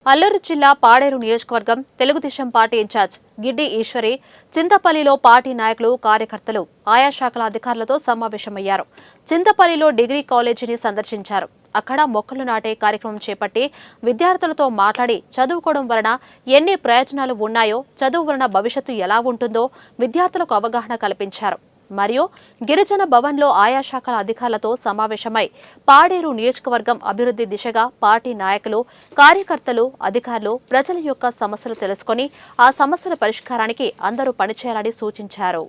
అల్లూరు జిల్లా పాడేరు నియోజకవర్గం Telugu Desam party incharge Giddi Eswari చింతపల్లిలో పార్టీ నాయకులు కార్యకర్తలు ఆయా శాఖల అధికారులతో సమావేశమయ్యారు. చింతపల్లిలో డిగ్రీ కాలేజీని సందర్శించారు. అక్కడ మొక్కలు నాటే కార్యక్రమం చేపట్టి విద్యార్థులతో మాట్లాడి చదువుకోవడం వలన ఎన్ని ప్రయోజనాలు ఉన్నాయో, చదువు వలన భవిష్యత్తు ఎలా ఉంటుందో విద్యార్థులకు అవగాహన కల్పించారు. మరియు గిరిజన భవన్లో ఆయా శాఖల అధికారులతో సమావేశమై పాడేరు నియోజకవర్గం అభివృద్ధి దిశగా పార్టీ నాయకులు, కార్యకర్తలు, అధికారులు ప్రజల యొక్క సమస్యలు తెలుసుకుని ఆ సమస్యల పరిష్కారానికి అందరూ పనిచేయాలని సూచించారు.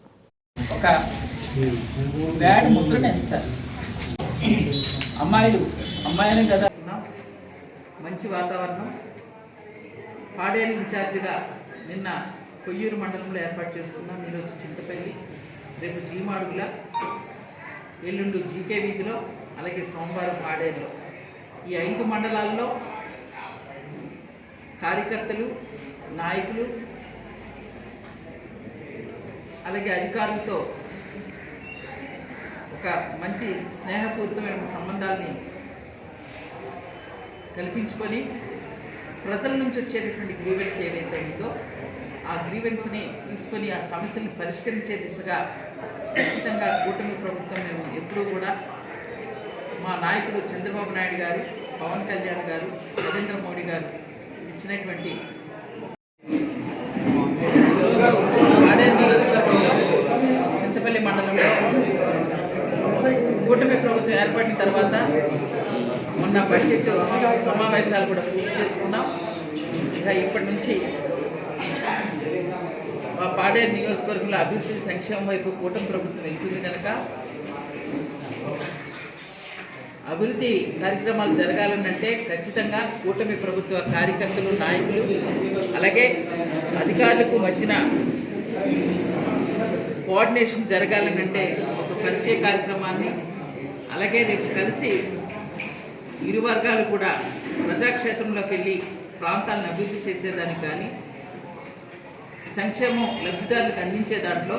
అమ్మాయిలు కదా మంచి వాతావరణం. పాడేరు ఇన్ఛార్జిగా నిన్న కొయ్యూరు మండలంలో ఏర్పాటు చేసుకున్నాం. మీరు వచ్చి చింతపల్లి, రేపు జీమాడుగుల, ఎల్లుండు జీకే వీధిలో, అలాగే సోమవారం పాడేరులో, ఈ 5 మండలాల్లో కార్యకర్తలు, నాయకులు, అలాగే అధికారులతో ఒక మంచి స్నేహపూరితమైన సంబంధాలని కల్పించుకొని ప్రజల నుంచి వచ్చేటటువంటి గ్రీవెన్స్ ఏదైతే ఉందో ఆ గ్రీవెన్స్ని తీసుకొని ఆ సమస్యలను పరిష్కరించే దిశగా ఖచ్చితంగా కూటమి ప్రభుత్వం మేము ఎప్పుడూ కూడా మా నాయకుడు చంద్రబాబు నాయుడు గారు, పవన్ కళ్యాణ్ గారు, నరేంద్ర మోడీ గారు ఇచ్చినటువంటి ఈరోజు పాడేరు నియోజకవర్గంలో చింతపల్లి మండలంలో కూటమి ప్రభుత్వం ఏర్పడిన తర్వాత మొన్న బడ్జెట్ సమావేశాలు కూడా పూర్తి చేసుకున్నాం. ఇక ఇప్పటి నుంచి మా పాడేరు నియోజకవర్గంలో అభివృద్ధి సంక్షేమం వైపు కూటమి ప్రభుత్వం వెళ్తుంది కనుక అభివృద్ధి కార్యక్రమాలు జరగాలనంటే ఖచ్చితంగా కూటమి ప్రభుత్వ కార్యకర్తలు, నాయకులు, అలాగే అధికారులకు మధ్యన కోఆర్డినేషన్ జరగాలనంటే ఒక పరిచయ కార్యక్రమాన్ని, అలాగే రేపు కలిసి ఇరు వర్గాలు కూడా ప్రజాక్షేత్రంలోకి వెళ్ళి ప్రాంతాలను అభివృద్ధి చేసేదానికి కానీ సంక్షేమం లబ్ధిదారులకు అందించే దాంట్లో